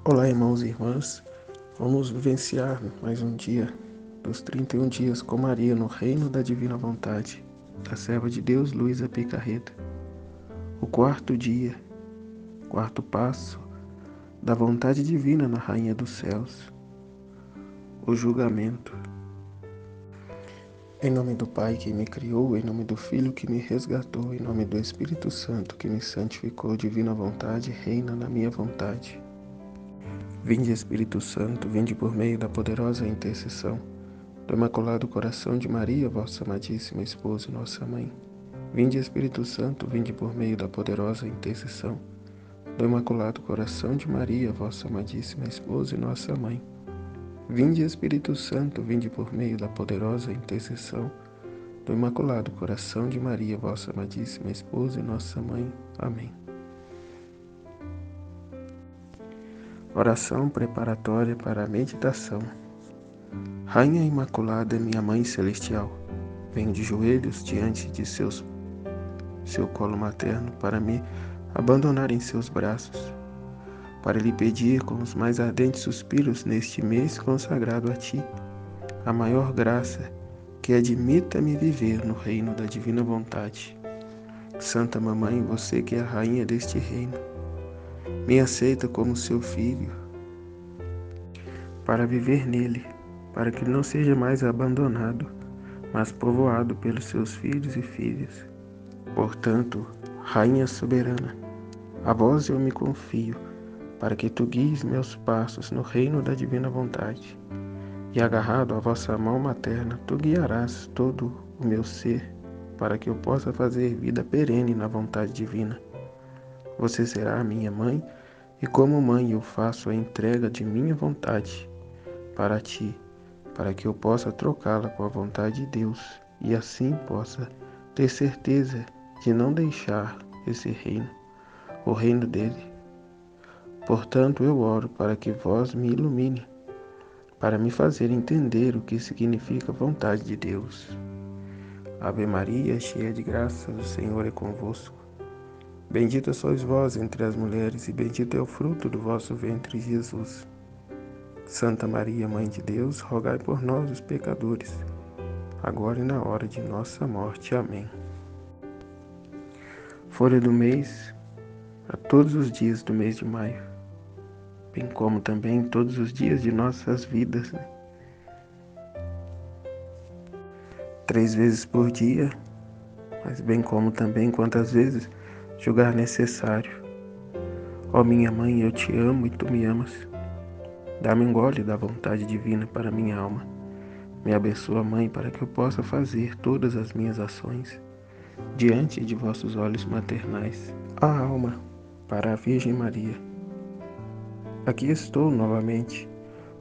Olá, irmãos e irmãs. Vamos vivenciar mais um dia dos 31 dias com Maria no reino da divina vontade, da serva de Deus, Luísa Picarreta. O quarto dia, quarto passo da vontade divina na Rainha dos Céus. O julgamento. Em nome do Pai que me criou, em nome do Filho que me resgatou, em nome do Espírito Santo que me santificou, divina vontade, reina na minha vontade. Vinde, Espírito Santo, vinde por meio da poderosa intercessão do Imaculado Coração de Maria, vossa amadíssima esposa e nossa mãe. Vinde, Espírito Santo, vinde por meio da poderosa intercessão do Imaculado Coração de Maria, vossa amadíssima esposa e nossa mãe. Vinde, Espírito Santo, vinde por meio da poderosa intercessão do Imaculado Coração de Maria, vossa amadíssima esposa e nossa mãe. Amém. Oração preparatória para a meditação. Rainha Imaculada, minha Mãe Celestial, venho de joelhos diante de seu colo materno para me abandonar em seus braços, para lhe pedir com os mais ardentes suspiros neste mês consagrado a ti, a maior graça que admita-me viver no reino da divina vontade. Santa Mamãe, você que é a rainha deste reino, me aceita como seu filho, para viver nele, para que não seja mais abandonado, mas povoado pelos seus filhos e filhas. Portanto, Rainha soberana, a vós eu me confio, para que tu guies meus passos no reino da divina vontade. E agarrado à vossa mão materna, tu guiarás todo o meu ser, para que eu possa fazer vida perene na vontade divina. Você será a minha mãe, e como mãe eu faço a entrega de minha vontade para ti, para que eu possa trocá-la com a vontade de Deus, e assim possa ter certeza de não deixar esse reino, o reino dele. Portanto, eu oro para que vós me ilumine, para me fazer entender o que significa a vontade de Deus. Ave Maria, cheia de graça, o Senhor é convosco. Bendita sois vós entre as mulheres, e bendito é o fruto do vosso ventre, Jesus. Santa Maria, Mãe de Deus, rogai por nós, os pecadores, agora e na hora de nossa morte. Amém. Folha do mês, a todos os dias do mês de maio, bem como também todos os dias de nossas vidas, 3 vezes por dia, mas bem como também quantas vezes julgar necessário. Ó minha Mãe, eu te amo e tu me amas. Dá-me um gole da vontade divina para minha alma. Me abençoa, Mãe, para que eu possa fazer todas as minhas ações diante de vossos olhos maternais. A alma para a Virgem Maria. Aqui estou novamente,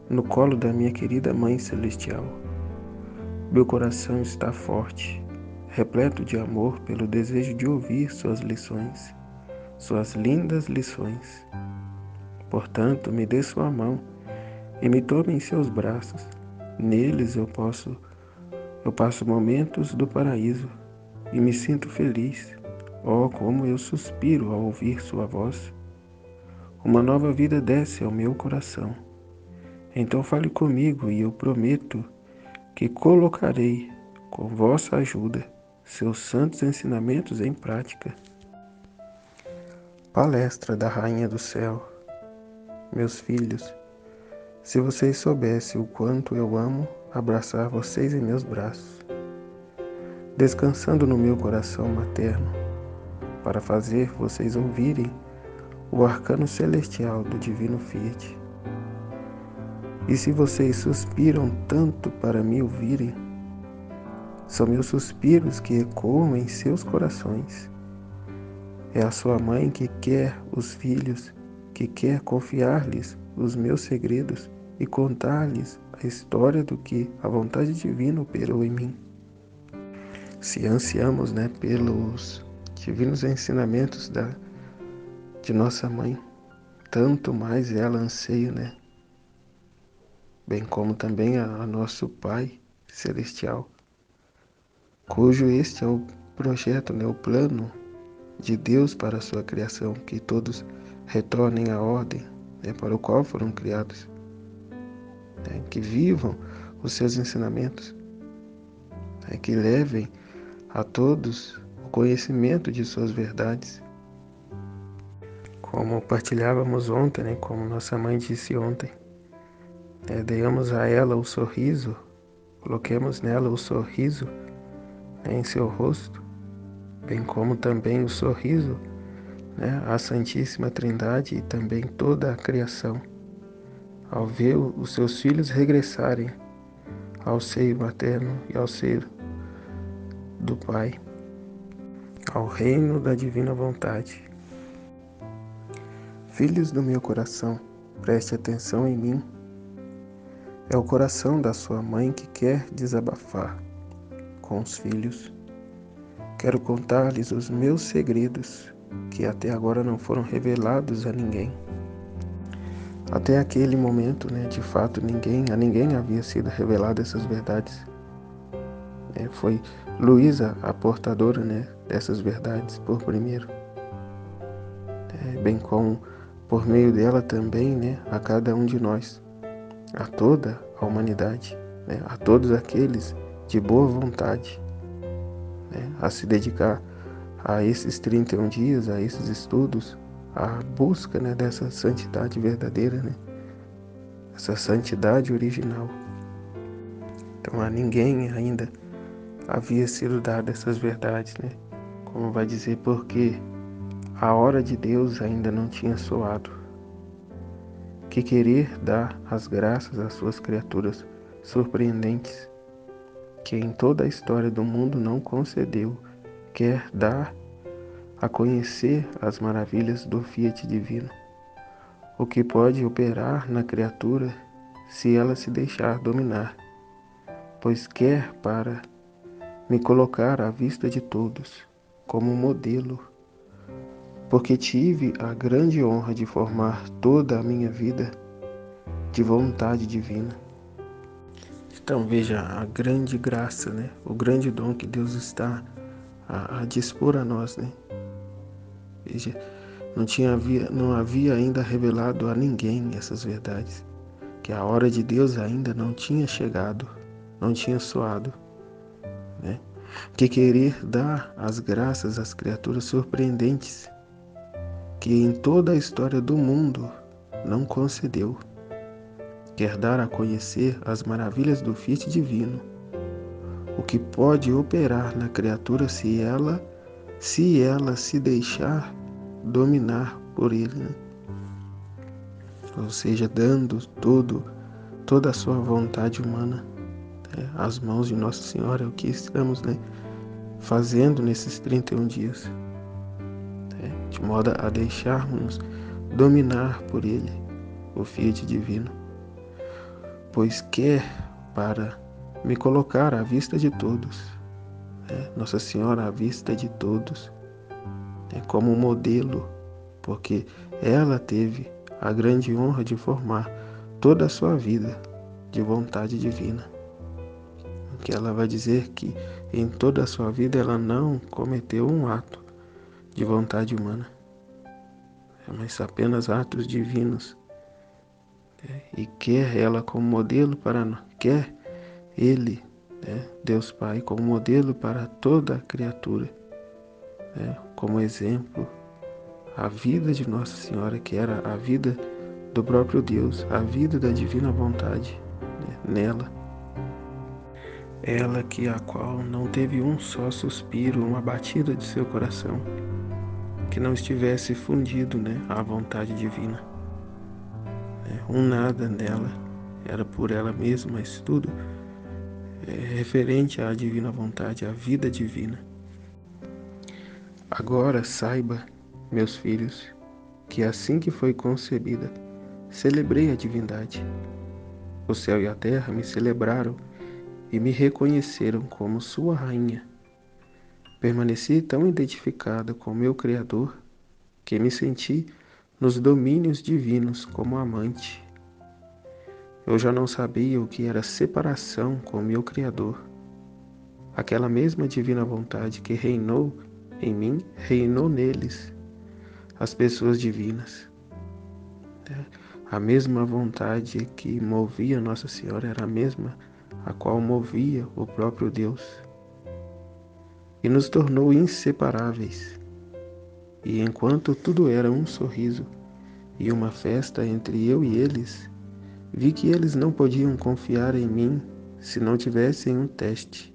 no colo da minha querida Mãe Celestial. Meu coração está forte, repleto de amor pelo desejo de ouvir suas lições, suas lindas lições. Portanto, me dê sua mão e me tome em seus braços. Neles eu passo momentos do paraíso e me sinto feliz. Oh, como eu suspiro ao ouvir sua voz. Uma nova vida desce ao meu coração. Então fale comigo e eu prometo que colocarei, com vossa ajuda, seus santos ensinamentos em prática. Palestra da Rainha do Céu. Meus filhos, se vocês soubessem o quanto eu amo abraçar vocês em meus braços, descansando no meu coração materno, para fazer vocês ouvirem o arcano celestial do Divino Fiat. E se vocês suspiram tanto para me ouvirem, são meus suspiros que ecoam em seus corações. É a sua mãe que quer os filhos, que quer confiar-lhes os meus segredos e contar-lhes a história do que a vontade divina operou em mim. Se ansiamos, pelos divinos ensinamentos de nossa mãe, tanto mais ela anseia, bem como também a nosso Pai Celestial, cujo este é o projeto, o plano de Deus para a sua criação, que todos retornem à ordem para o qual foram criados, que vivam os seus ensinamentos, que levem a todos o conhecimento de suas verdades. Como partilhávamos ontem, como nossa mãe disse ontem, demos a ela o sorriso, coloquemos nela o sorriso em seu rosto, bem como também o sorriso à Santíssima Trindade e também toda a criação, ao ver os seus filhos regressarem ao seio materno e ao seio do Pai, ao reino da divina vontade. Filhos do meu coração, preste atenção em mim. É o coração da sua mãe que quer desabafar com os filhos. Quero contar-lhes os meus segredos, que até agora não foram revelados a ninguém. Até aquele momento, de fato, a ninguém havia sido revelado essas verdades. Foi Luísa a portadora dessas verdades por primeiro. Bem como por meio dela também a cada um de nós, a toda a humanidade, a todos aqueles de boa vontade, a se dedicar a esses 31 dias, a esses estudos, a busca dessa santidade verdadeira, essa santidade original. Então a ninguém ainda havia sido dada essas verdades, como vai dizer, porque a hora de Deus ainda não tinha soado. Que querer dar as graças às suas criaturas surpreendentes, que em toda a história do mundo não concedeu, quer dar a conhecer as maravilhas do Fiat divino, o que pode operar na criatura se ela se deixar dominar, pois quer para me colocar à vista de todos como modelo, porque tive a grande honra de formar toda a minha vida de vontade divina. Então veja a grande graça, o grande dom que Deus está a dispor a nós, Veja, não havia ainda revelado a ninguém essas verdades, que a hora de Deus ainda não tinha chegado, não tinha soado, Que querer dar as graças às criaturas surpreendentes, que em toda a história do mundo não concedeu, quer dar a conhecer as maravilhas do Fiat divino, o que pode operar na criatura se ela se deixar dominar por ele, Ou seja, dando toda a sua vontade humana às mãos de Nossa Senhora, é o que estamos fazendo nesses 31 dias, de modo a deixarmos dominar por ele, o Fiat divino, pois quer para me colocar à vista de todos, Nossa Senhora à vista de todos, como modelo, porque ela teve a grande honra de formar toda a sua vida de vontade divina. Que ela vai dizer que em toda a sua vida ela não cometeu um ato de vontade humana, mas apenas atos divinos. E quer ela como modelo para nós, quer ele, Deus Pai, como modelo para toda a criatura, como exemplo, a vida de Nossa Senhora, que era a vida do próprio Deus, a vida da divina vontade nela. Ela que a qual não teve um só suspiro, uma batida de seu coração, que não estivesse fundido à vontade divina. Um nada nela era por ela mesma, mas tudo referente à divina vontade, à vida divina. Agora saiba, meus filhos, que assim que foi concebida, celebrei a divindade. O céu e a terra me celebraram e me reconheceram como sua rainha. Permaneci tão identificada com meu Criador que me senti nos domínios divinos como amante. Eu já não sabia o que era separação com meu Criador. Aquela mesma divina vontade que reinou em mim, reinou neles, as pessoas divinas. né? A mesma vontade que movia Nossa Senhora era a mesma a qual movia o próprio Deus. E nos tornou inseparáveis. E enquanto tudo era um sorriso e uma festa entre eu e eles, vi que eles não podiam confiar em mim se não tivessem um teste.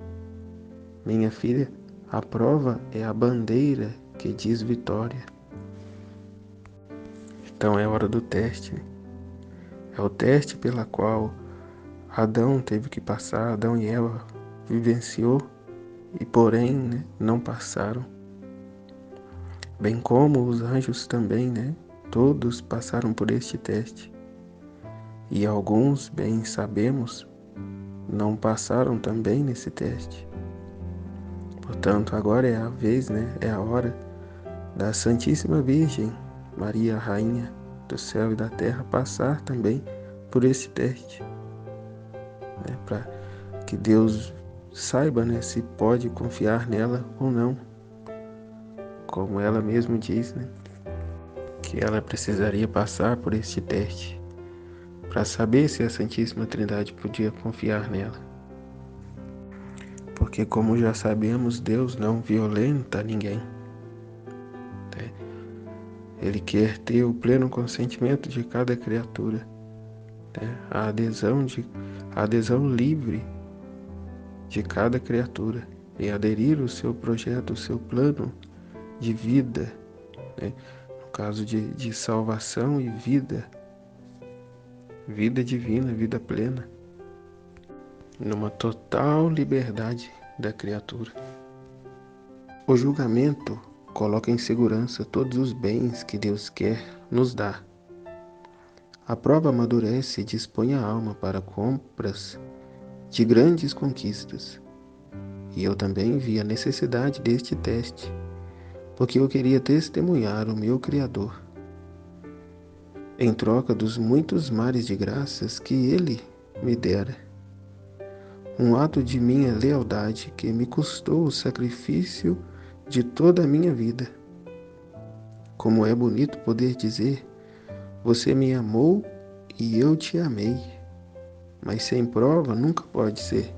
Minha filha, a prova é a bandeira que diz vitória. Então é hora do teste, né? É o teste pela qual Adão teve que passar, Adão e Eva vivenciou e porém, né, não passaram. Bem como os anjos também, né? Todos passaram por este teste. E alguns, bem sabemos, não passaram também nesse teste. Portanto, agora é a vez, né? É a hora da Santíssima Virgem, Maria, Rainha do céu e da terra, passar também por esse teste, né? Para que Deus saiba, né, se pode confiar nela ou não. Como ela mesma diz, né, que ela precisaria passar por este teste para saber se a Santíssima Trindade podia confiar nela. Porque, como já sabemos, Deus não violenta ninguém, né? Ele quer ter o pleno consentimento de cada criatura, né? A adesão livre de cada criatura em aderir ao seu projeto, o seu plano de vida, né? No caso de salvação e vida divina, vida plena, numa total liberdade da criatura. O julgamento coloca em segurança todos os bens que Deus quer nos dar. A prova amadurece e dispõe a alma para compras de grandes conquistas. E eu também vi a necessidade deste teste, porque eu queria testemunhar o meu Criador, em troca dos muitos mares de graças que Ele me dera. Um ato de minha lealdade que me custou o sacrifício de toda a minha vida. Como é bonito poder dizer: você me amou e eu te amei. Mas sem prova nunca pode ser.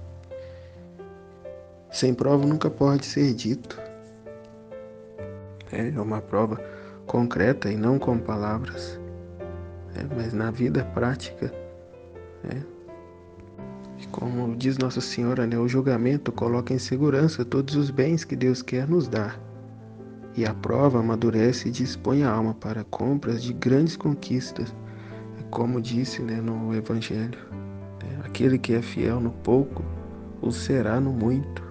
Sem prova nunca pode ser dito. É uma prova concreta e não com palavras. Mas na vida prática, e como diz Nossa Senhora, né, o julgamento coloca em segurança todos os bens que Deus quer nos dar. E a prova amadurece e dispõe a alma para compras de grandes conquistas. Como disse, né, no Evangelho, né, aquele que é fiel no pouco, o será no muito.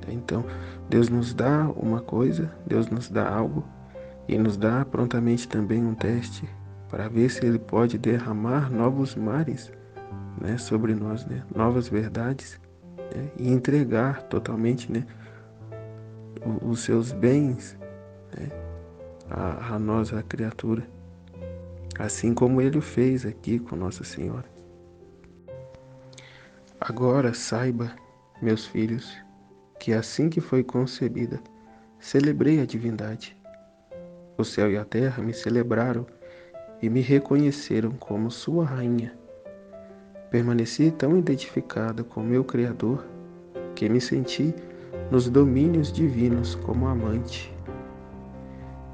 Então, Deus nos dá uma coisa, Deus nos dá algo e nos dá prontamente também um teste para ver se Ele pode derramar novos mares, né, sobre nós, né, novas verdades, né, e entregar totalmente, né, os seus bens, né, a nós, a criatura, assim como Ele o fez aqui com Nossa Senhora. Agora saiba, meus filhos, que assim que foi concebida, celebrei a divindade. O céu e a terra me celebraram e me reconheceram como sua rainha. Permaneci tão identificada com meu Criador que me senti nos domínios divinos como amante.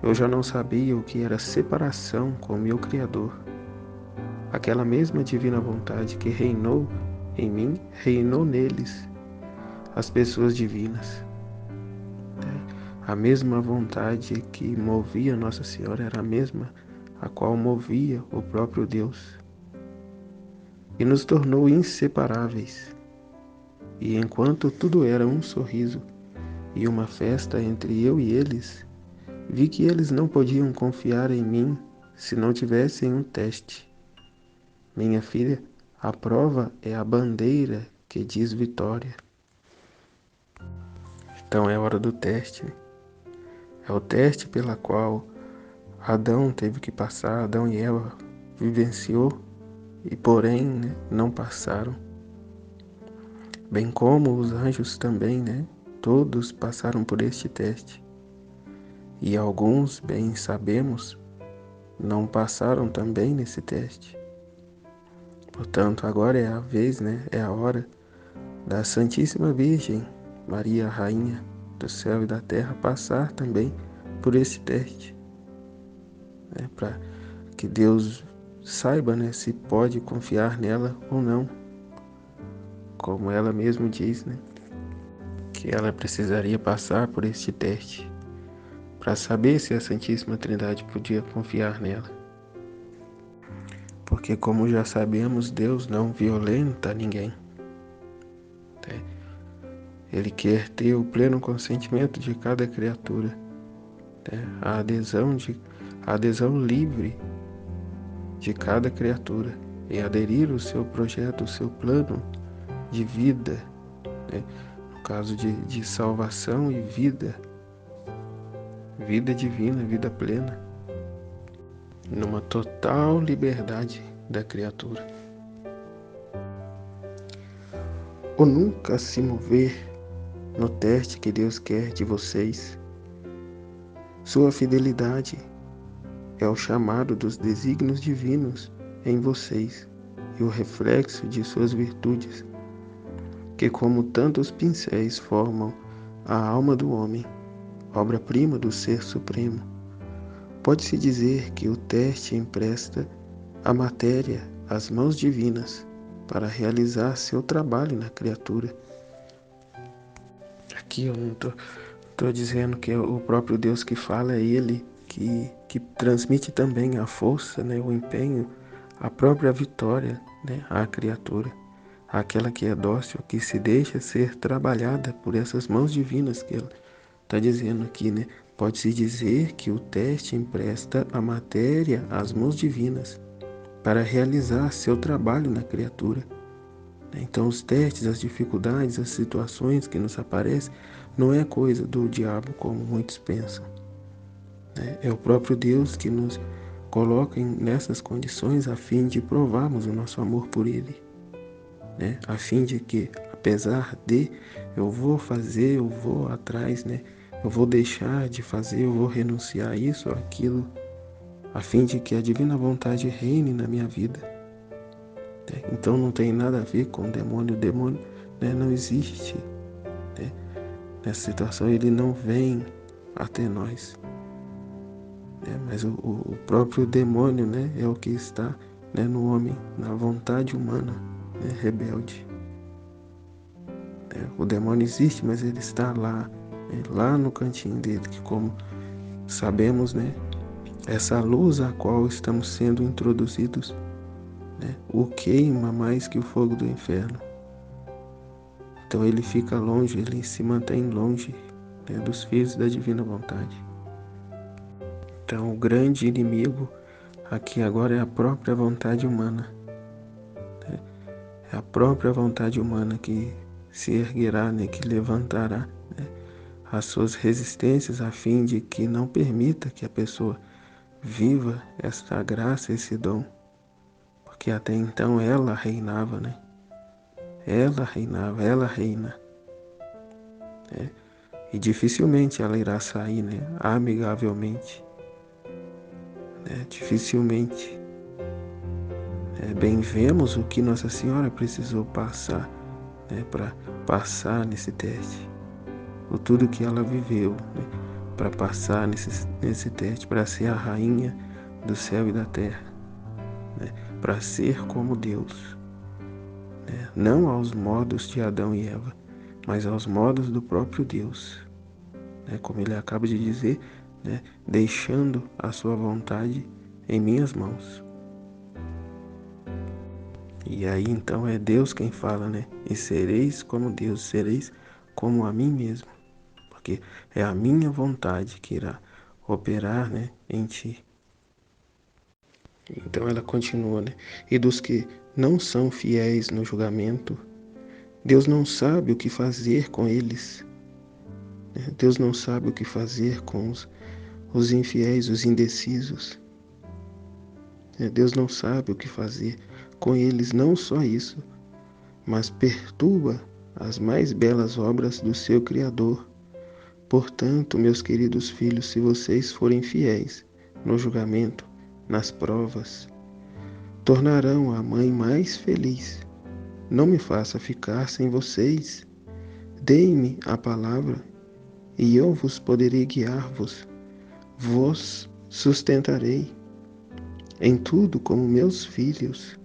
Eu já não sabia o que era separação com meu Criador. Aquela mesma divina vontade que reinou em mim, reinou neles, as pessoas divinas. A mesma vontade que movia Nossa Senhora era a mesma a qual movia o próprio Deus. E nos tornou inseparáveis. E enquanto tudo era um sorriso e uma festa entre eu e eles, vi que eles não podiam confiar em mim se não tivessem um teste. Minha filha, a prova é a bandeira que diz vitória. Então é hora do teste, né? É o teste pela qual Adão teve que passar, Adão e Eva vivenciou e porém, né, não passaram. Bem como os anjos também, né? Todos passaram por este teste. E alguns, bem sabemos, não passaram também nesse teste. Portanto, agora é a vez, é a hora da Santíssima Virgem, Maria, Rainha do céu e da terra, passar também por esse teste, para que Deus saiba, se pode confiar nela ou não, como ela mesma diz, que ela precisaria passar por este teste para saber se a Santíssima Trindade podia confiar nela. Porque, como já sabemos, Deus não violenta ninguém. Ele quer ter o pleno consentimento de cada criatura, a adesão livre de cada criatura em aderir ao seu projeto, ao seu plano de vida, no caso de salvação e vida divina, vida plena, numa total liberdade da criatura. Ou nunca se mover no teste que Deus quer de vocês. Sua fidelidade é o chamado dos desígnios divinos em vocês e o reflexo de suas virtudes, que como tantos pincéis formam a alma do homem, obra-prima do Ser Supremo. Pode-se dizer que o teste empresta a matéria às mãos divinas para realizar seu trabalho na criatura. Aqui eu não estou dizendo que é o próprio Deus que fala, é Ele que transmite também a força, o empenho, a própria vitória, à criatura, aquela que é dócil, que se deixa ser trabalhada por essas mãos divinas que Ele está dizendo aqui, Pode-se dizer que o teste empresta a matéria às mãos divinas para realizar seu trabalho na criatura. Então, os testes, as dificuldades, as situações que nos aparecem, não é coisa do diabo, como muitos pensam. É o próprio Deus que nos coloca nessas condições a fim de provarmos o nosso amor por Ele. A fim de que, apesar de eu vou fazer, eu vou atrás, eu vou deixar de fazer, eu vou renunciar a isso ou aquilo, a fim de que a divina vontade reine na minha vida. Então não tem nada a ver com o demônio. O demônio não existe. Nessa situação ele não vem até nós. Mas o próprio demônio é o que está no homem, na vontade humana, rebelde. O demônio existe, mas ele está lá no cantinho dele, que como sabemos, essa luz a qual estamos sendo introduzidos, o queima mais que o fogo do inferno. Então ele fica longe, ele se mantém longe dos filhos da divina vontade. Então o grande inimigo aqui agora é a própria vontade humana. É a própria vontade humana que se erguerá, que levantará as suas resistências a fim de que não permita que a pessoa viva esta graça, esse dom. Porque até então ela reinava, Ela reinava, ela reina. E dificilmente ela irá sair, amigavelmente. Dificilmente. Bem vemos o que Nossa Senhora precisou passar, para passar nesse teste. Por tudo que ela viveu, para passar nesse teste, para ser a rainha do céu e da terra, para ser como Deus. Não aos modos de Adão e Eva, mas aos modos do próprio Deus. Como ele acaba de dizer, deixando a sua vontade em minhas mãos. E aí então é Deus quem fala, E sereis como Deus, sereis como a mim mesmo. Porque é a minha vontade que irá operar, em ti. Então ela continua, E dos que não são fiéis no julgamento, Deus não sabe o que fazer com eles. Deus não sabe o que fazer com os infiéis, os indecisos. Deus não sabe o que fazer com eles, não só isso, mas perturba as mais belas obras do seu Criador. Portanto, meus queridos filhos, se vocês forem fiéis no julgamento, nas provas, tornarão a mãe mais feliz. Não me faça ficar sem vocês. Dei-me a palavra, e eu vos poderei guiar-vos. Vos sustentarei em tudo como meus filhos.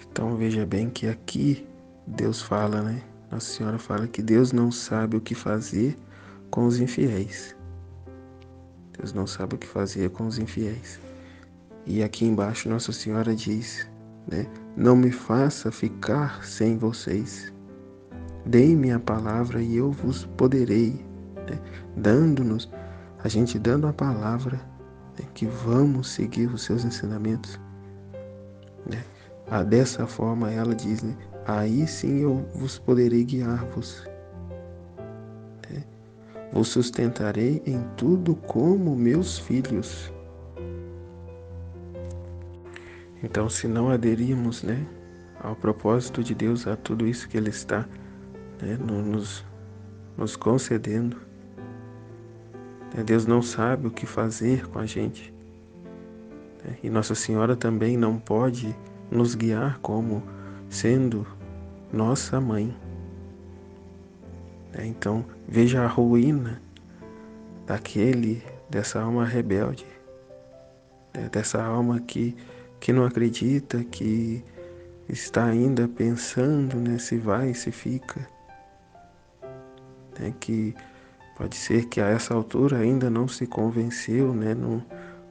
Então veja bem que aqui Deus fala, né? Nossa Senhora fala que Deus não sabe o que fazer com os infiéis. Deus não sabe o que fazer com os infiéis. E aqui embaixo Nossa Senhora diz, né? Não me faça ficar sem vocês. Dei-me a palavra e eu vos poderei, né? A gente dando a palavra, né? Que vamos seguir os seus ensinamentos, né? Dessa forma ela diz, né? Aí sim eu vos poderei guiar-vos, né? Vos sustentarei em tudo como meus filhos. Então, se não aderirmos, né, ao propósito de Deus, a tudo isso que Ele está, né, nos concedendo, né, Deus não sabe o que fazer com a gente, né, e Nossa Senhora também não pode nos guiar como sendo nossa mãe. Então, veja a ruína dessa alma rebelde, né, dessa alma que não acredita, que está ainda pensando, né, se vai, se fica, né, que pode ser que a essa altura ainda não se convenceu, né, não,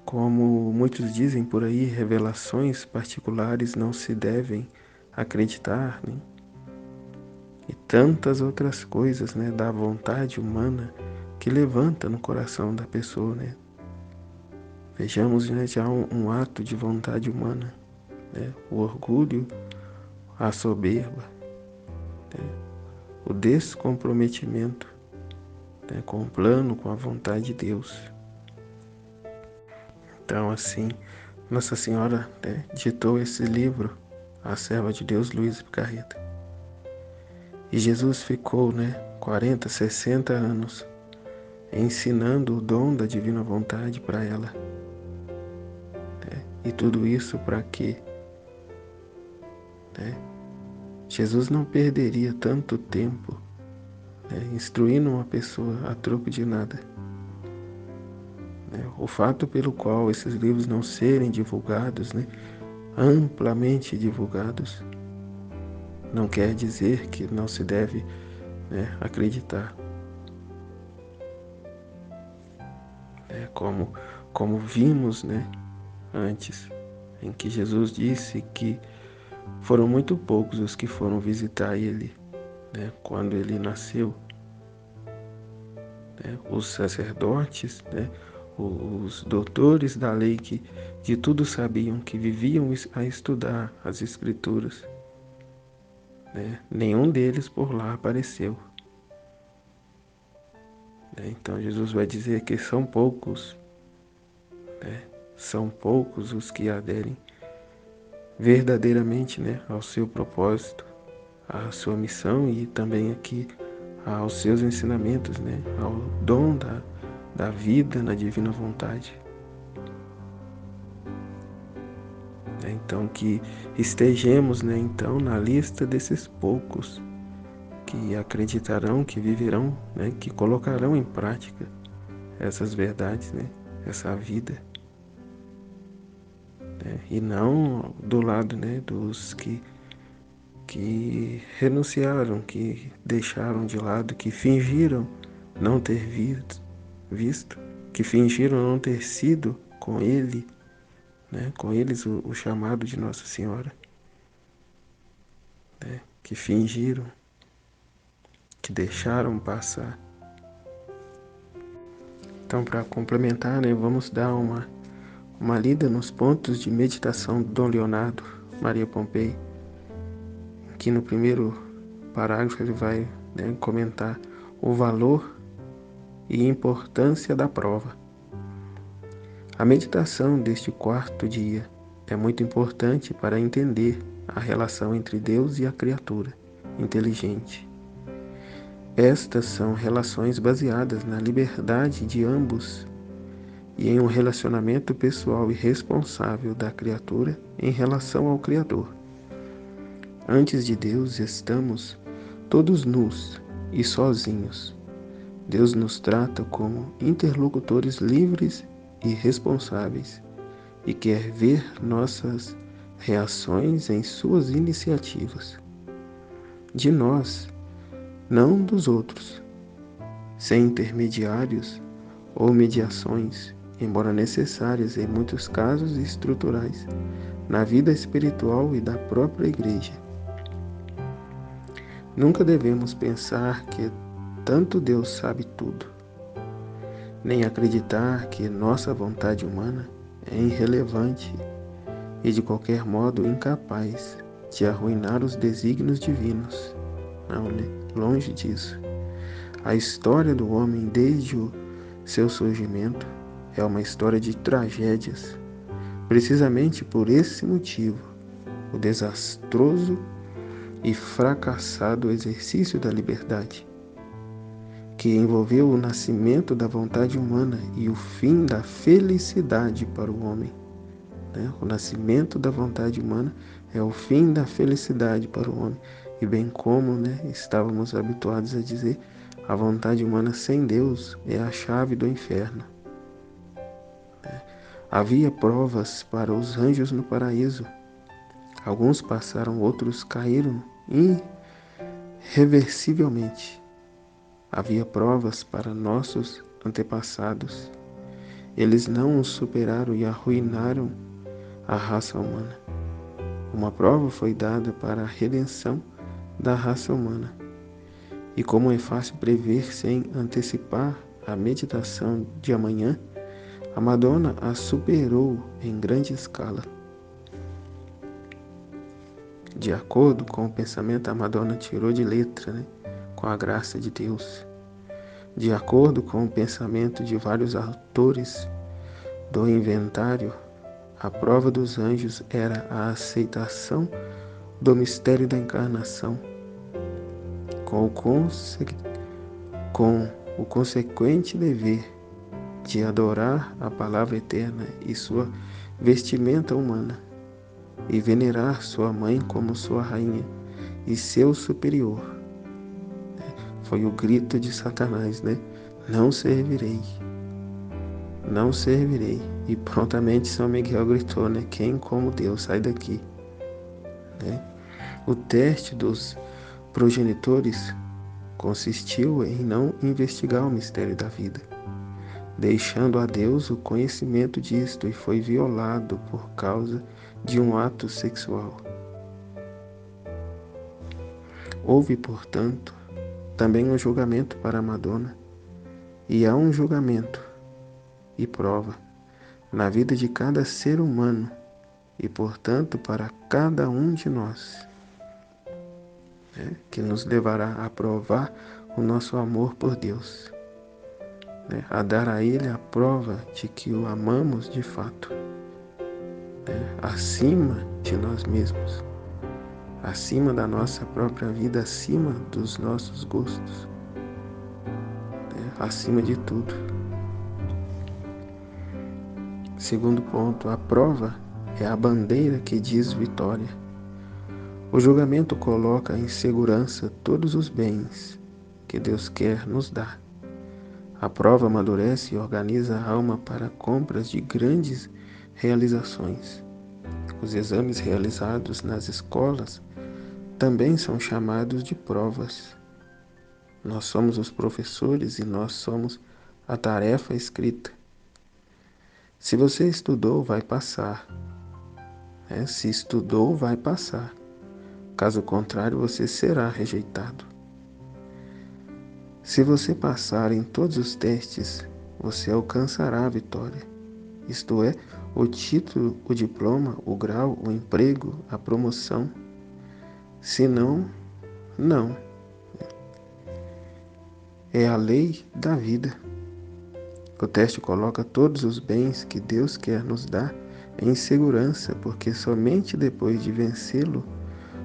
como muitos dizem por aí, revelações particulares não se devem acreditar, né, e tantas outras coisas, né, da vontade humana que levanta no coração da pessoa, né. Vejamos, né, já um ato de vontade humana, né, o orgulho, a soberba, né, o descomprometimento, né, com o plano, com a vontade de Deus. Então, assim, Nossa Senhora, né, ditou esse livro à serva de Deus, Luísa Picarreta. E Jesus ficou, né, 40, 60 anos ensinando o dom da divina vontade para ela. Né? E tudo isso para quê? Né? Jesus não perderia tanto tempo, né, instruindo uma pessoa a troco de nada. Né? O fato pelo qual esses livros não serem divulgados, né, amplamente divulgados, não quer dizer que não se deve, né, acreditar. Como vimos, né, antes, em que Jesus disse que foram muito poucos os que foram visitar ele, né, quando ele nasceu. Né, os sacerdotes, né, os doutores da lei que de tudo sabiam, que viviam a estudar as Escrituras, né, nenhum deles por lá apareceu. Né, então Jesus vai dizer que são poucos, né, são poucos os que aderem verdadeiramente, né, ao seu propósito, à sua missão e também aqui aos seus ensinamentos, né, ao dom da vida na divina vontade. Então que estejamos, né, então na lista desses poucos que acreditarão, que viverão, né, que colocarão em prática essas verdades, né, essa vida. Né, e não do lado, né, dos que renunciaram, que deixaram de lado, que fingiram não ter visto, que fingiram não ter sido com ele, né, com eles o chamado de Nossa Senhora, né, que fingiram, que deixaram passar. Então, para complementar, né, vamos dar uma lida nos pontos de meditação do Dom Leonardo Maria Pompei, que no primeiro parágrafo ele vai, né, comentar o valor e importância da prova. A meditação deste quarto dia é muito importante para entender a relação entre Deus e a criatura inteligente. Estas são relações baseadas na liberdade de ambos e em um relacionamento pessoal e responsável da criatura em relação ao Criador. Antes de Deus estamos todos nus e sozinhos. Deus nos trata como interlocutores livres e responsáveis e quer ver nossas reações em suas iniciativas. De nós, não dos outros, sem intermediários ou mediações, embora necessárias em muitos casos estruturais, na vida espiritual e da própria Igreja. Nunca devemos pensar que tanto Deus sabe tudo, nem acreditar que nossa vontade humana é irrelevante e de qualquer modo incapaz de arruinar os desígnios divinos. Não, longe disso. A história do homem desde o seu surgimento é uma história de tragédias. Precisamente por esse motivo, o desastroso e fracassado exercício da liberdade, que envolveu o nascimento da vontade humana e o fim da felicidade para o homem. O nascimento da vontade humana é o fim da felicidade para o homem. E bem como estávamos habituados a dizer, a vontade humana sem Deus é a chave do inferno. Havia provas para os anjos no paraíso. Alguns passaram, outros caíram irreversivelmente. Havia provas para nossos antepassados. Eles não os superaram e arruinaram a raça humana. Uma prova foi dada para a redenção da raça humana. E como é fácil prever sem antecipar a meditação de amanhã, a Madonna a superou em grande escala. De acordo com o pensamento, a Madonna tirou de letra, com a graça de Deus. De acordo com o pensamento de vários autores do inventário, a prova dos anjos era a aceitação do mistério da encarnação, com o consequente dever de adorar a palavra eterna e sua vestimenta humana, e venerar sua mãe como sua rainha e seu superior. Foi o grito de Satanás, Não servirei. Não servirei. E prontamente São Miguel gritou, Quem como Deus? Sai daqui. O teste dos progenitores consistiu em não investigar o mistério da vida, deixando a Deus o conhecimento disto, e foi violado por causa de um ato sexual. Houve, portanto, também um julgamento para a Madonna, e há um julgamento e prova na vida de cada ser humano e, portanto, para cada um de nós, que nos levará a provar o nosso amor por Deus, a dar a Ele a prova de que o amamos de fato, acima de nós mesmos, acima da nossa própria vida, acima dos nossos gostos, acima de tudo. Segundo ponto, a prova é a bandeira que diz vitória. O julgamento coloca em segurança todos os bens que Deus quer nos dar. A prova amadurece e organiza a alma para compras de grandes realizações. Os exames realizados nas escolas também são chamados de provas. Nós somos os professores e nós somos a tarefa escrita. Se você estudou, vai passar. Se estudou, vai passar. Caso contrário, você será rejeitado. Se você passar em todos os testes, você alcançará a vitória. Isto é, o título, o diploma, o grau, o emprego, a promoção. Se não, não. É a lei da vida. O teste coloca todos os bens que Deus quer nos dar em segurança, porque somente depois de vencê-lo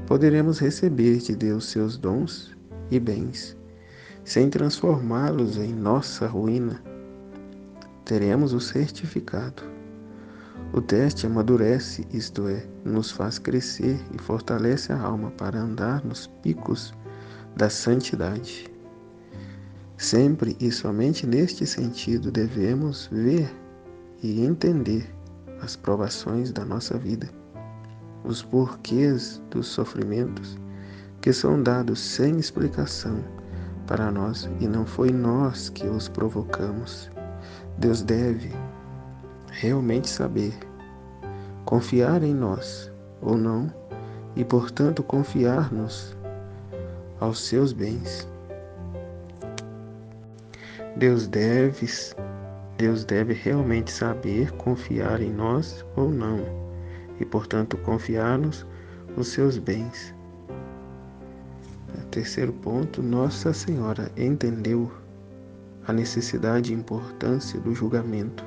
poderemos receber de Deus seus dons e bens, sem transformá-los em nossa ruína. teremos o certificado. O teste amadurece, isto é, nos faz crescer e fortalece a alma para andar nos picos da santidade. Sempre e somente neste sentido devemos ver e entender as provações da nossa vida, os porquês dos sofrimentos que são dados sem explicação para nós e não foi nós que os provocamos. Deus deve realmente saber confiar em nós ou não e, portanto, confiar-nos aos seus bens. Deus deve realmente saber confiar em nós ou não e, portanto, confiar-nos os seus bens. Terceiro ponto, Nossa Senhora entendeu a necessidade e importância do julgamento.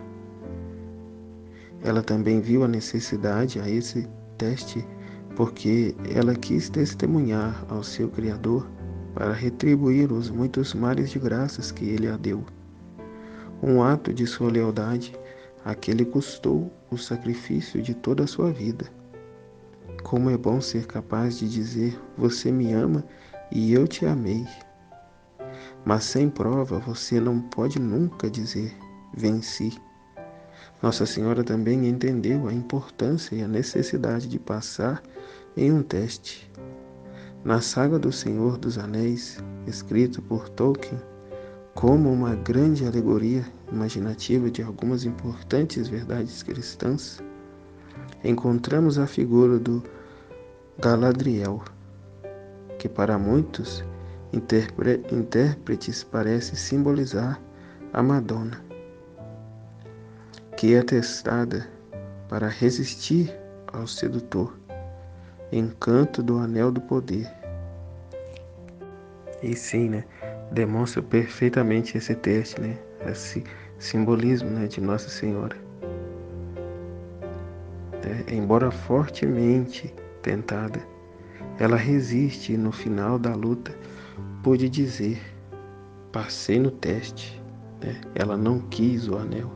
Ela também viu a necessidade a esse teste porque ela quis testemunhar ao seu Criador para retribuir os muitos mares de graças que ele a deu. Um ato de sua lealdade a que lhe custou o sacrifício de toda a sua vida. Como é bom ser capaz de dizer, você me ama e eu te amei. Mas sem prova você não pode nunca dizer, venci. Nossa Senhora também entendeu a importância e a necessidade de passar em um teste. Na saga do Senhor dos Anéis, escrita por Tolkien, como uma grande alegoria imaginativa de algumas importantes verdades cristãs, encontramos a figura do Galadriel, que para muitos intérpretes parece simbolizar a Madonna, que é testada para resistir ao sedutor, encanto do anel do poder. E sim, demonstra perfeitamente esse teste, esse simbolismo, de Nossa Senhora. Embora fortemente tentada, ela resiste e no final da luta pôde dizer, passei no teste. Ela não quis o anel.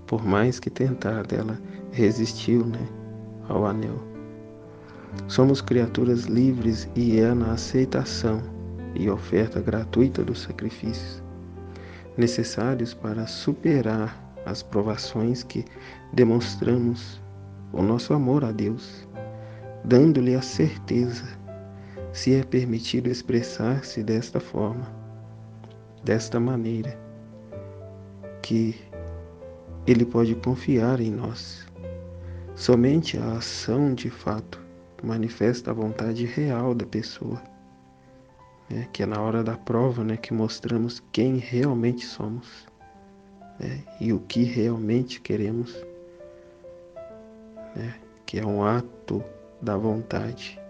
Por mais que tentada, ela resistiu ao anel. Somos criaturas livres e é na aceitação e oferta gratuita dos sacrifícios necessários para superar as provações que demonstramos o nosso amor a Deus, dando-lhe a certeza, se é permitido expressar-se desta forma, desta maneira, que Ele pode confiar em nós. Somente a ação de fato manifesta a vontade real da pessoa, que é na hora da prova que mostramos quem realmente somos, e o que realmente queremos, que é um ato da vontade,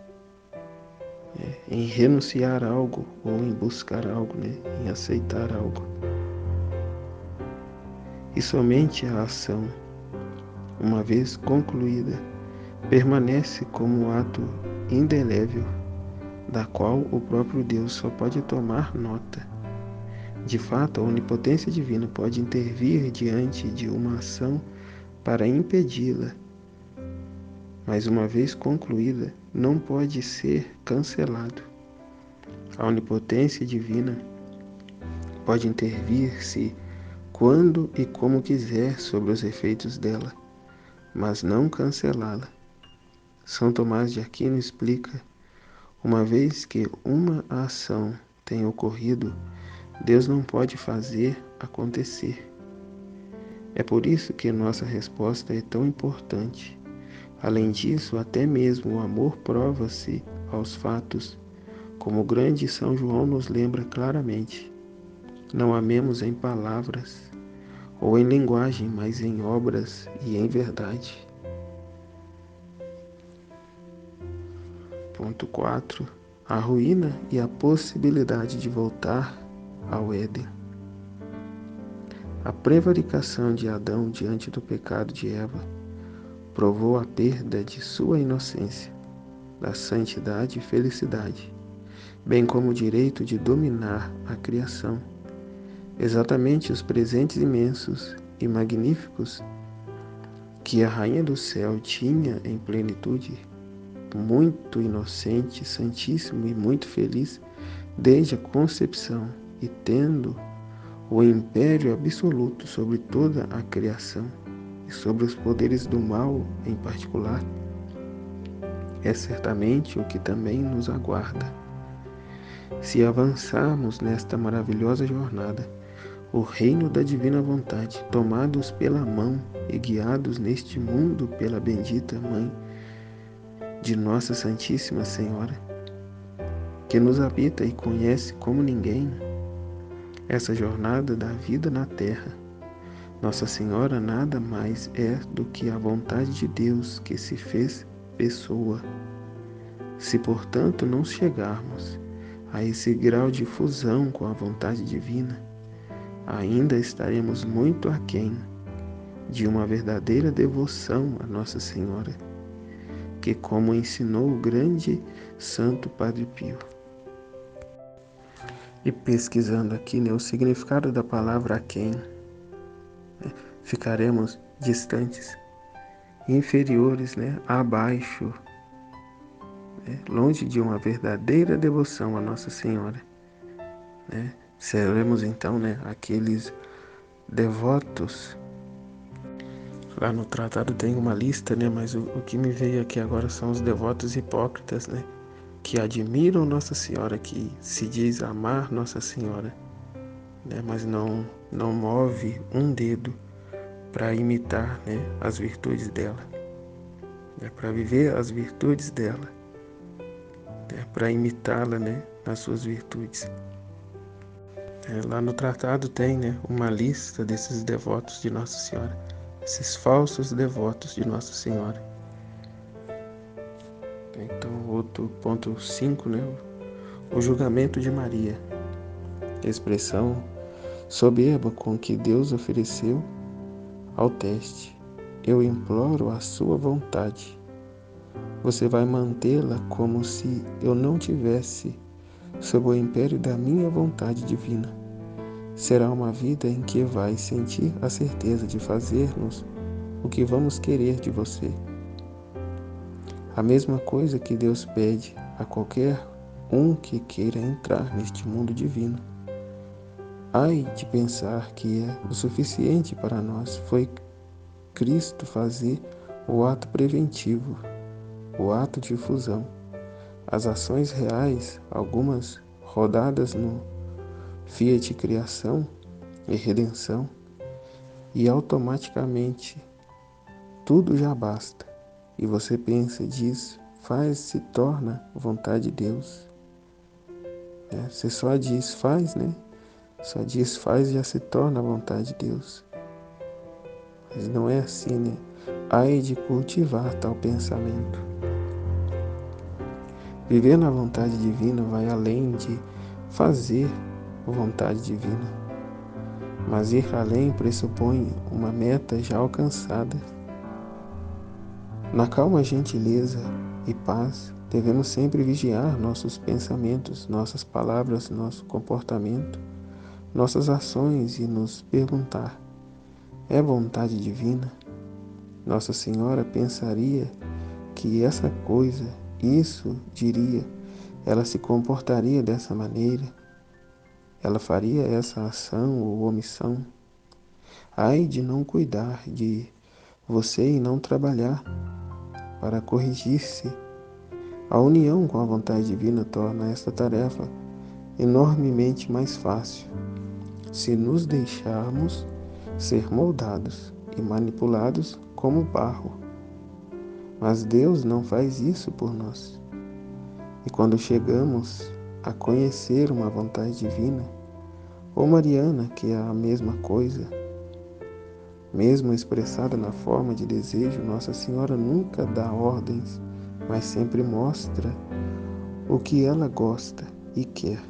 em renunciar a algo ou em buscar algo, em aceitar algo. E somente a ação, uma vez concluída, permanece como um ato indelével, da qual o próprio Deus só pode tomar nota. De fato, a onipotência divina pode intervir diante de uma ação para impedi-la, mas uma vez concluída, não pode ser cancelado. A onipotência divina pode intervir se, quando e como quiser sobre os efeitos dela, mas não cancelá-la. São Tomás de Aquino explica, uma vez que uma ação tem ocorrido, Deus não pode fazer acontecer. É por isso que nossa resposta é tão importante. Além disso, até mesmo o amor prova-se aos fatos, como o grande São João nos lembra claramente. Não amemos em palavras ou em linguagem, mas em obras e em verdade. Ponto 4. A ruína e a possibilidade de voltar ao Éden. A prevaricação de Adão diante do pecado de Eva provou a perda de sua inocência, da santidade e felicidade, bem como o direito de dominar a criação. Exatamente os presentes imensos e magníficos que a Rainha do Céu tinha em plenitude, muito inocente, santíssimo e muito feliz desde a concepção, e tendo o império absoluto sobre toda a criação e sobre os poderes do mal em particular, é certamente o que também nos aguarda. Se avançarmos nesta maravilhosa jornada, o reino da divina vontade, tomados pela mão e guiados neste mundo pela bendita Mãe de Nossa Santíssima Senhora, que nos habita e conhece como ninguém essa jornada da vida na terra. Nossa Senhora nada mais é do que a vontade de Deus que se fez pessoa. Se, portanto, não chegarmos a esse grau de fusão com a vontade divina, ainda estaremos muito aquém de uma verdadeira devoção a Nossa Senhora, que, como ensinou o grande Santo Padre Pio. E pesquisando aqui, o significado da palavra aquém, ficaremos distantes, inferiores, abaixo, longe de uma verdadeira devoção a Nossa Senhora. Seremos então aqueles devotos. Lá no tratado tem uma lista, mas o que me veio aqui agora são os devotos hipócritas, que admiram Nossa Senhora, que se diz amar Nossa Senhora, mas não move um dedo para imitar as virtudes dela, para viver as virtudes dela, para imitá-la nas suas virtudes. Lá no tratado tem uma lista desses devotos de Nossa Senhora, esses falsos devotos de Nossa Senhora. Então, outro ponto 5, o julgamento de Maria, expressão soberba com que Deus ofereceu ao teste. Eu imploro a sua vontade. Você vai mantê-la como se eu não tivesse sob o império da minha vontade divina. Será uma vida em que vai sentir a certeza de fazer-nos o que vamos querer de você. A mesma coisa que Deus pede a qualquer um que queira entrar neste mundo divino. Ai de pensar que é o suficiente para nós foi Cristo fazer o ato preventivo, o ato de fusão, as ações reais, algumas rodadas no Fiat Criação e Redenção, e automaticamente tudo já basta. E você pensa, diz, faz, se torna vontade de Deus. Você só diz faz, Só diz faz e já se torna a vontade de Deus. Mas não é assim, Ai de cultivar tal pensamento. Viver na vontade divina vai além de fazer vontade divina. Mas ir além pressupõe uma meta já alcançada. Na calma gentileza e paz, devemos sempre vigiar nossos pensamentos, nossas palavras, nosso comportamento, nossas ações e nos perguntar: é vontade divina? Nossa Senhora pensaria que essa coisa, isso diria, ela se comportaria dessa maneira, ela faria essa ação ou omissão. Ai de não cuidar de você e não trabalhar para corrigir-se. A união com a vontade divina torna esta tarefa enormemente mais fácil, se nos deixarmos ser moldados e manipulados como barro. Mas Deus não faz isso por nós. E quando chegamos a conhecer uma vontade divina, ou mariana, que é a mesma coisa, mesmo expressada na forma de desejo, Nossa Senhora nunca dá ordens, mas sempre mostra o que ela gosta e quer.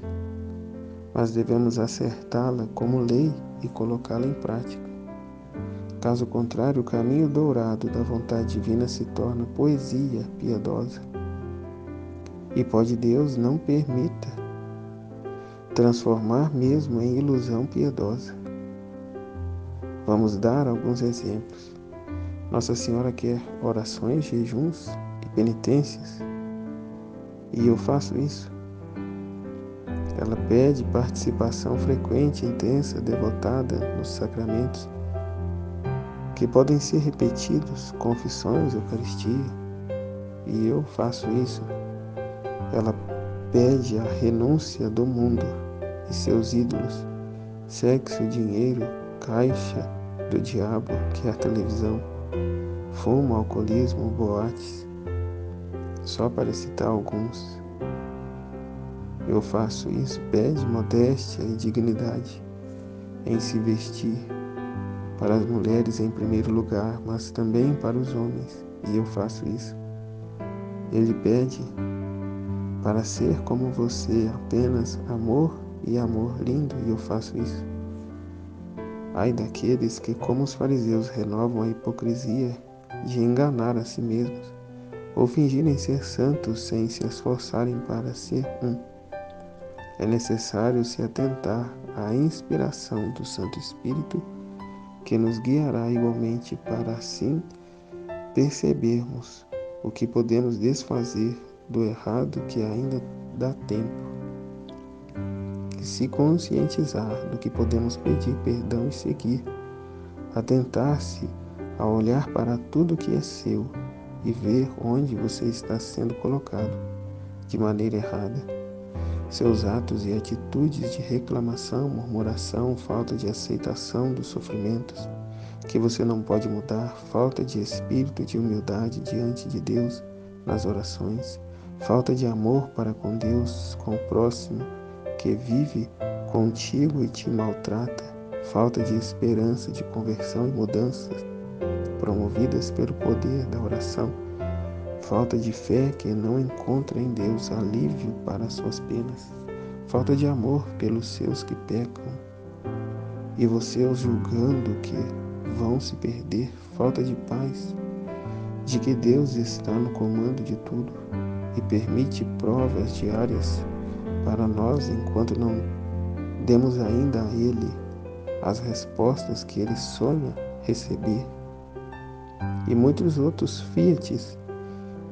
Mas devemos acertá-la como lei e colocá-la em prática. Caso contrário, o caminho dourado da vontade divina se torna poesia piedosa. E pode Deus não permita transformar mesmo em ilusão piedosa. Vamos dar alguns exemplos. Nossa Senhora quer orações, jejuns e penitências, e eu faço isso. Ela pede participação frequente, intensa, devotada nos sacramentos, que podem ser repetidos, confissões, Eucaristia, e eu faço isso. Ela pede a renúncia do mundo e seus ídolos, sexo, dinheiro, caixa do diabo, que é a televisão, fumo, alcoolismo, boates, só para citar alguns. Eu faço isso, pede modéstia e dignidade em se vestir, para as mulheres em primeiro lugar, mas também para os homens, e eu faço isso. Ele pede para ser como você, apenas amor e amor lindo, e eu faço isso. Ai daqueles que, como os fariseus, renovam a hipocrisia de enganar a si mesmos, ou fingirem ser santos sem se esforçarem para ser um. É necessário se atentar à inspiração do Santo Espírito, que nos guiará igualmente para assim percebermos o que podemos desfazer do errado que ainda dá tempo, e se conscientizar do que podemos pedir perdão e seguir, atentar-se a olhar para tudo que é seu e ver onde você está sendo colocado de maneira errada. Seus atos e atitudes de reclamação, murmuração, falta de aceitação dos sofrimentos que você não pode mudar, falta de espírito de humildade diante de Deus nas orações, falta de amor para com Deus, com o próximo que vive contigo e te maltrata, falta de esperança de conversão e mudanças promovidas pelo poder da oração, falta de fé que não encontra em Deus alívio para suas penas, falta de amor pelos seus que pecam e você os julgando que vão se perder, falta de paz, de que Deus está no comando de tudo e permite provas diárias para nós enquanto não demos ainda a Ele as respostas que Ele sonha receber, e muitos outros fiates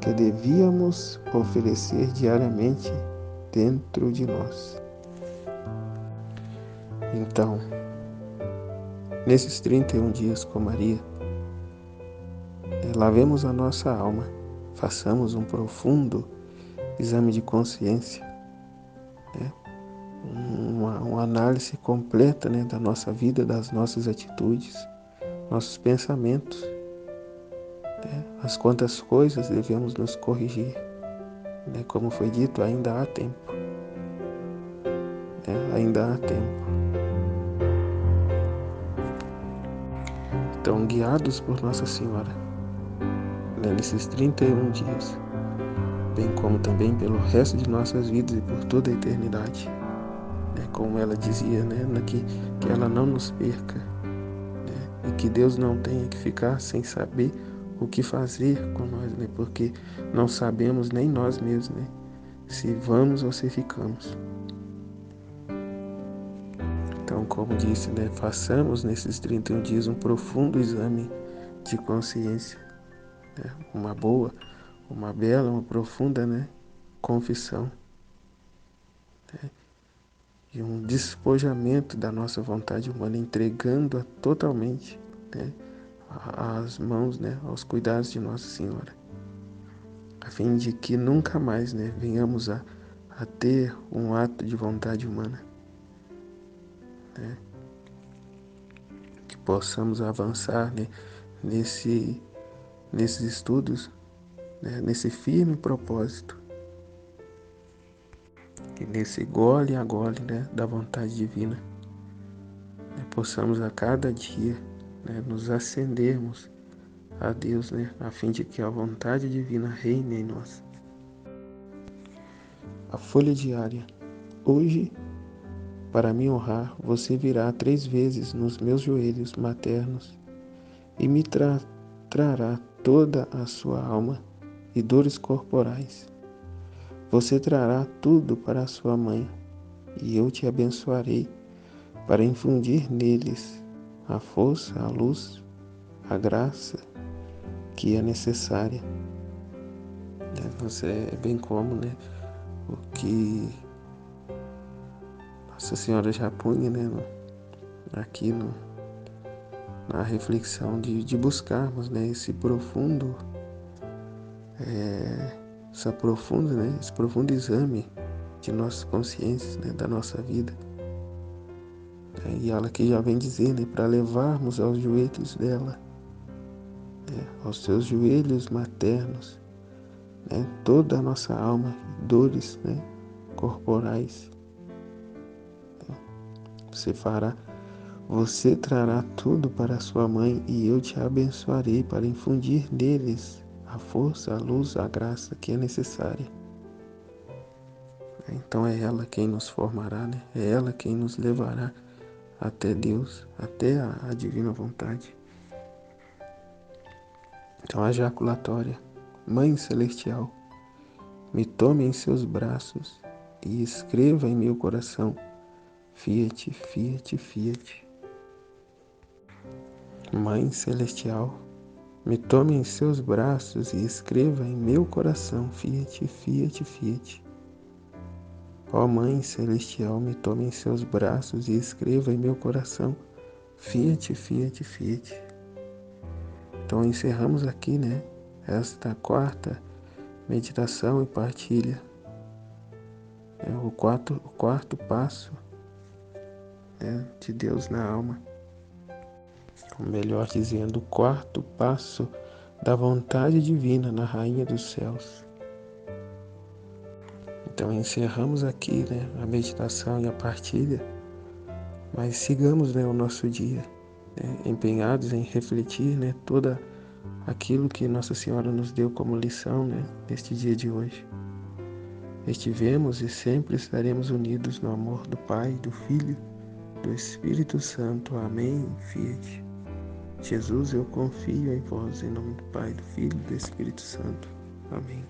que devíamos oferecer diariamente dentro de nós. Então, nesses 31 dias com Maria, lavemos a nossa alma, façamos um profundo exame de consciência, uma análise completa da nossa vida, das nossas atitudes, nossos pensamentos, as quantas coisas devemos nos corrigir. Como foi dito, ainda há tempo. Ainda há tempo. Então, guiados por Nossa Senhora, nesses 31 dias, bem como também pelo resto de nossas vidas e por toda a eternidade, como ela dizia, que ela não nos perca, e que Deus não tenha que ficar sem saber o que fazer com nós, porque não sabemos nem nós mesmos, se vamos ou se ficamos. Então, como disse, façamos nesses 31 dias um profundo exame de consciência, uma boa, uma bela, uma profunda confissão, e um despojamento da nossa vontade humana, entregando-a totalmente às mãos, aos cuidados de Nossa Senhora, a fim de que nunca mais venhamos a ter um ato de vontade humana, que possamos avançar nesses estudos, nesse firme propósito, e nesse gole a gole da vontade divina, possamos a cada dia nos acendermos a Deus, a fim de que a vontade divina reine em nós. A folha diária. Hoje, para me honrar, você virá 3 vezes nos meus joelhos maternos e me trará toda a sua alma e dores corporais. Você trará tudo para a sua mãe, e eu te abençoarei para infundir neles a força, a luz, a graça que é necessária. Você é bem como, né? O que Nossa Senhora já punha, né? Aqui na reflexão de buscarmos, né? Esse profundo esse profundo exame de nossas consciências, né, da nossa vida. E ela que já vem dizer, né, para levarmos aos joelhos dela, né, aos seus joelhos maternos, né, toda a nossa alma, dores, né, corporais. Você trará tudo para sua mãe e eu te abençoarei para infundir neles a força, a luz, a graça que é necessária. Então é ela quem nos formará, né? É ela quem nos levará até Deus, até a divina vontade. Então a jaculatória, Mãe Celestial, me tome em seus braços e escreva em meu coração, Fiat, Fiat, Fiat. Mãe Celestial, me tome em seus braços e escreva em meu coração, Fiat, Fiat, Fiat. Ó Mãe Celestial, me tome em seus braços e escreva em meu coração, Fiat, Fiat, Fiat. Então encerramos aqui, né, esta quarta meditação e partilha. O quarto passo, né, de Deus na alma. Ou melhor dizendo, o quarto passo da vontade divina na Rainha dos Céus. Então encerramos aqui, né, a meditação e a partilha, mas sigamos, né, o nosso dia, né, empenhados em refletir, né, toda aquilo que Nossa Senhora nos deu como lição, né, neste dia de hoje. Estivemos e sempre estaremos unidos no amor do Pai, do Filho, do Espírito Santo. Amém. Fiat. Jesus, eu confio em vós, em nome do Pai, do Filho e do Espírito Santo. Amém.